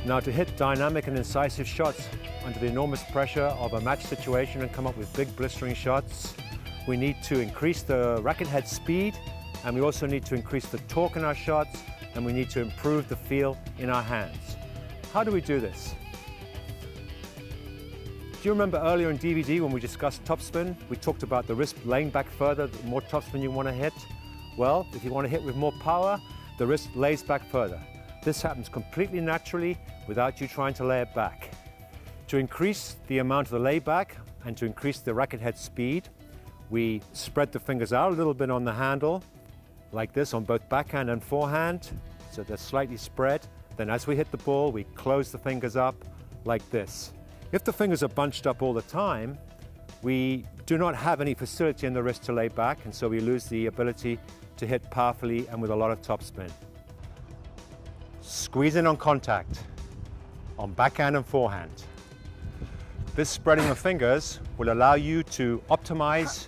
Now, to hit dynamic and incisive shots under the enormous pressure of a match situation and come up with big blistering shots, we need to increase the racket head speed, and we also need to increase the torque in our shots, and we need to improve the feel in our hands. How do we do this? Do you remember earlier in DVD when we discussed topspin, we talked about the wrist laying back further, the more topspin you want to hit? Well, if you want to hit with more power, the wrist lays back further. This happens completely naturally without you trying to lay it back. To increase the amount of the layback and to increase the racket head speed, we spread the fingers out a little bit on the handle, like this on both backhand and forehand, so they're slightly spread. Then as we hit the ball, we close the fingers up like this. If the fingers are bunched up all the time, we do not have any facility in the wrist to lay back, and so we lose the ability to hit powerfully and with a lot of topspin. Squeeze in on contact, on backhand and forehand. This spreading of fingers will allow you to optimize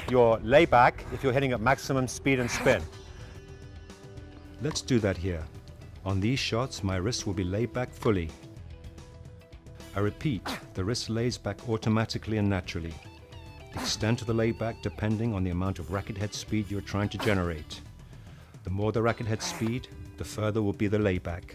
your layback if you're hitting at maximum speed and spin. Let's do that here. On these shots, my wrist will be laid back fully. I repeat, the wrist lays back automatically and naturally. The extent of the layback depending on the amount of racket head speed you're trying to generate. The more the racket head speed, the further will be the layback.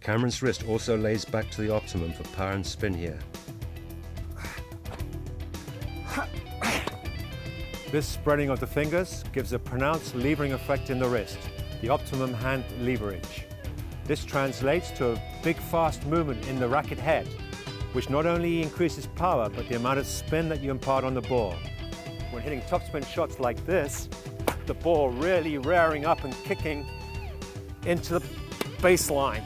Cameron's wrist also lays back to the optimum for power and spin here. This spreading of the fingers gives a pronounced levering effect in the wrist, the optimum hand leverage. This translates to a big fast movement in the racket head, which not only increases power, but the amount of spin that you impart on the ball. When hitting topspin shots like this, the ball really rearing up and kicking into the baseline.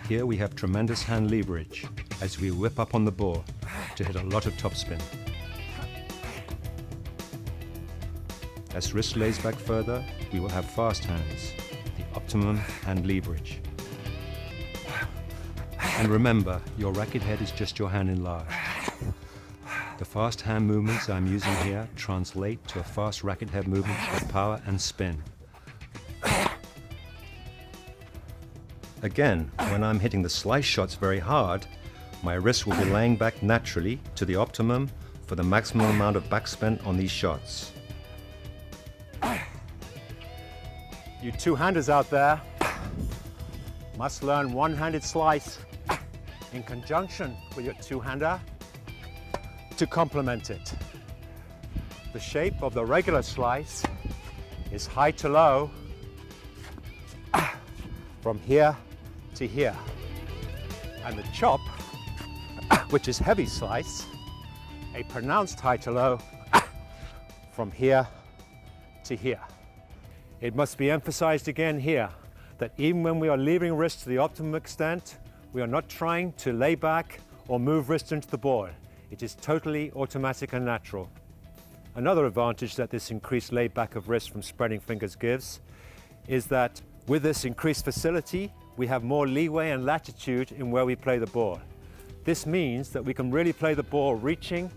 Here we have tremendous hand leverage as we whip up on the ball to hit a lot of topspin. As wrist lays back further, we will have fast hands, the optimum hand leverage. And remember, your racket head is just your hand enlarged. The fast hand movements I'm using here translate to a fast racket head movement of power and spin. Again, when I'm hitting the slice shots very hard, my wrist will be laying back naturally to the optimum for the maximum amount of backspin on these shots. You two-handers out there must learn one-handed slice in conjunction with your two-hander to complement it. The shape of the regular slice is high to low from here to here. And the chop, which is heavy slice, a pronounced high to low from here to here. It must be emphasized again here that even when we are levering wrist to the optimum extent, we are not trying to lay back or move wrist into the ball. It is totally automatic and natural. Another advantage that this increased layback of wrist from spreading fingers gives is that with this increased facility, we have more leeway and latitude in where we play the ball. This means that we can really play the ball reaching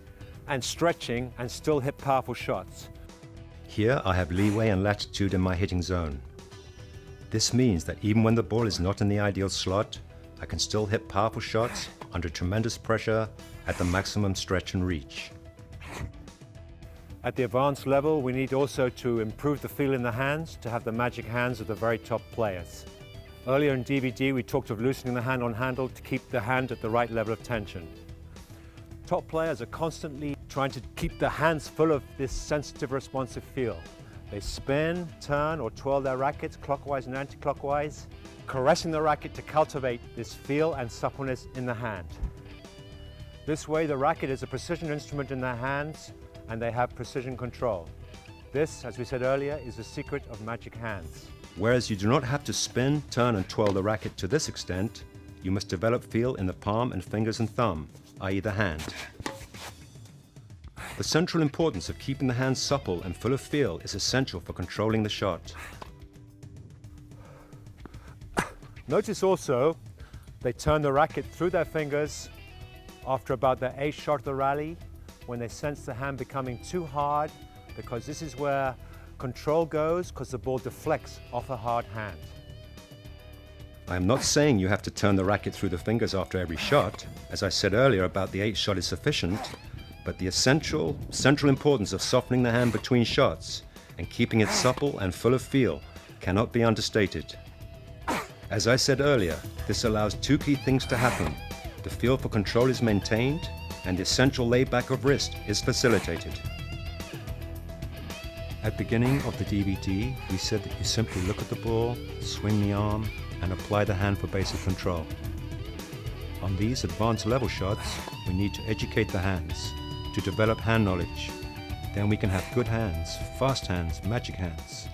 and stretching and still hit powerful shots. Here I have leeway and latitude in my hitting zone. This means that even when the ball is not in the ideal slot, I can still hit powerful shots under tremendous pressure at the maximum stretch and reach. At the advanced level, we need also to improve the feel in the hands to have the magic hands of the very top players. Earlier in DVD, we talked of loosening the hand on handle to keep the hand at the right level of tension. Top players are constantly trying to keep their hands full of this sensitive, responsive feel. They spin, turn, or twirl their rackets clockwise and anti-clockwise, caressing the racket to cultivate this feel and suppleness in the hand. This way, the racket is a precision instrument in their hands, and they have precision control. This, as we said earlier, is the secret of magic hands. Whereas you do not have to spin, turn, and twirl the racket to this extent, you must develop feel in the palm and fingers and thumb, i.e. the hand. The central importance of keeping the hand supple and full of feel is essential for controlling the shot. Notice also, they turn the racket through their fingers after about their 8th shot of the rally, when they sense the hand becoming too hard, because this is where control goes, because the ball deflects off a hard hand. I am not saying you have to turn the racket through the fingers after every shot. As I said earlier, about the 8th shot is sufficient, but the central importance of softening the hand between shots and keeping it supple and full of feel cannot be understated. As I said earlier, this allows two key things to happen. The feel for control is maintained, and the essential layback of wrist is facilitated. At the beginning of the DVD, we said that you simply look at the ball, swing the arm, and apply the hand for basic control. On these advanced level shots, we need to educate the hands, to develop hand knowledge. Then we can have good hands, fast hands, magic hands.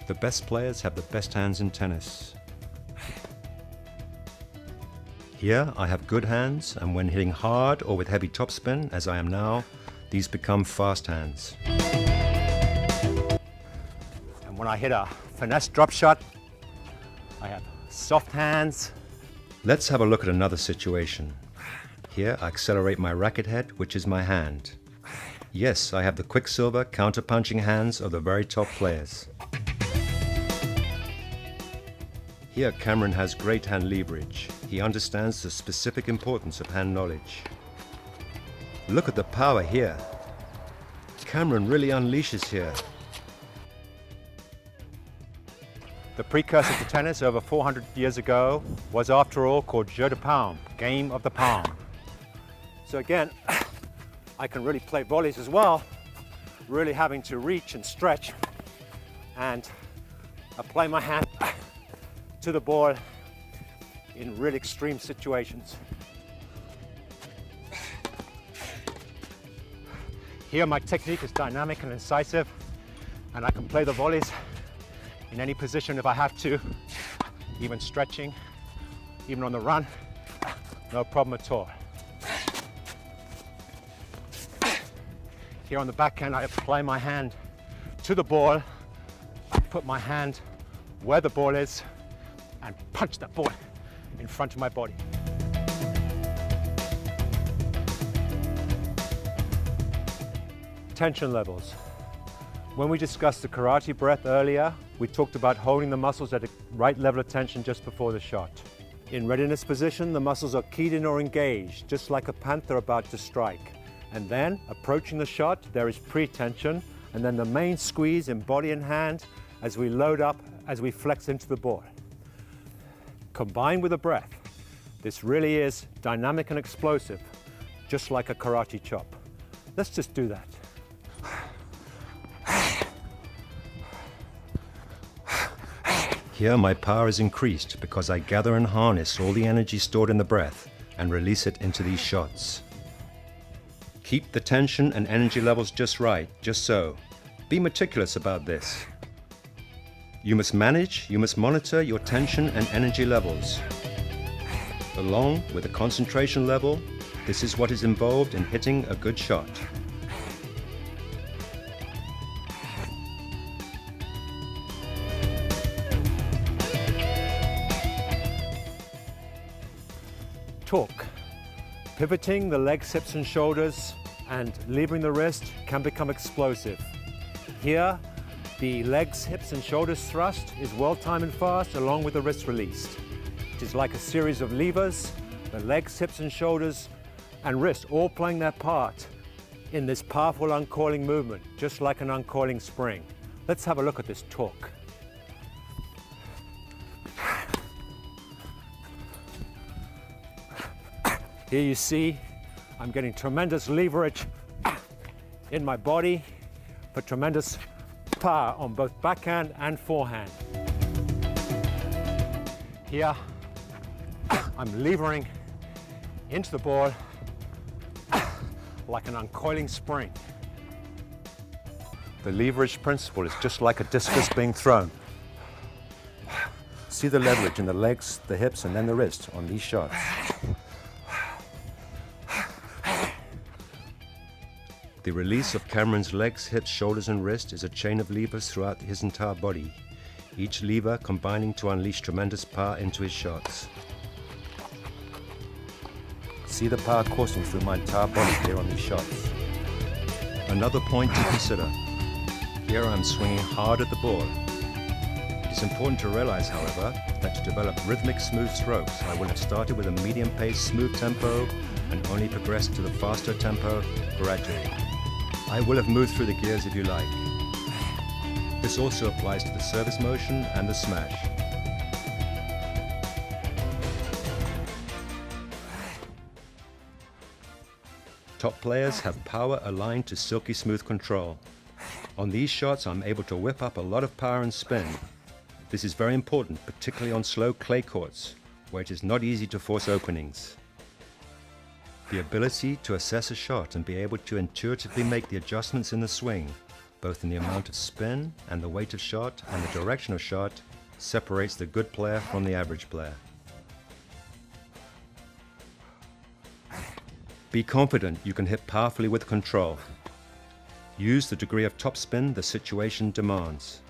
The best players have the best hands in tennis. Here I have good hands, and when hitting hard or with heavy topspin, as I am now, these become fast hands. And when I hit a finesse drop shot, I have soft hands. Let's have a look at another situation. Here I accelerate my racket head, which is my hand. Yes, I have the quicksilver counter-punching hands of the very top players. Here Cameron has great hand leverage. He understands the specific importance of hand knowledge. Look at the power here. Cameron really unleashes here. The precursor to tennis over 400 years ago was, after all, called jeu de paume, game of the palm. So again, I can really play volleys as well, really having to reach and stretch and apply my hand to the ball in really extreme situations. Here my technique is dynamic and incisive, and I can play the volleys in any position if I have to, even stretching, even on the run, no problem at all. Here on the backhand, I apply my hand to the ball, put my hand where the ball is, and punch that ball in front of my body. Tension levels. When we discussed the karate breath earlier, we talked about holding the muscles at a right level of tension just before the shot. In readiness position, the muscles are keyed in or engaged, just like a panther about to strike. And then, approaching the shot, there is pre-tension, and then the main squeeze in body and hand as we load up, as we flex into the ball. Combined with a breath, this really is dynamic and explosive, just like a karate chop. Let's just do that. Here my power is increased because I gather and harness all the energy stored in the breath and release it into these shots. Keep the tension and energy levels just right, just so. Be meticulous about this. You must monitor your tension and energy levels. Along with the concentration level, this is what is involved in hitting a good shot. Torque. Pivoting the legs, hips and shoulders and levering the wrist can become explosive. Here, the legs, hips and shoulders thrust is well timed and fast, along with the wrist released. It is like a series of levers, the legs, hips and shoulders and wrist all playing their part in this powerful uncoiling movement, just like an uncoiling spring. Let's have a look at this torque. Here you see I'm getting tremendous leverage in my body for tremendous power on both backhand and forehand. Here I'm levering into the ball like an uncoiling spring. The leverage principle is just like a discus being thrown. See the leverage in the legs, the hips, and then the wrist on these shots. The release of Cameron's legs, hips, shoulders and wrist is a chain of levers throughout his entire body, each lever combining to unleash tremendous power into his shots. See the power coursing through my entire body here on these shots. Another point to consider. Here I'm swinging hard at the ball. It is important to realize, however, that to develop rhythmic smooth strokes, I will have started with a medium-paced smooth tempo and only progressed to the faster tempo gradually. I will have moved through the gears if you like. This also applies to the service motion and the smash. Top players have power aligned to silky smooth control. On these shots, I'm able to whip up a lot of power and spin. This is very important, particularly on slow clay courts, where it is not easy to force openings. The ability to assess a shot and be able to intuitively make the adjustments in the swing, both in the amount of spin and the weight of shot and the direction of shot, separates the good player from the average player. Be confident you can hit powerfully with control. Use the degree of topspin the situation demands.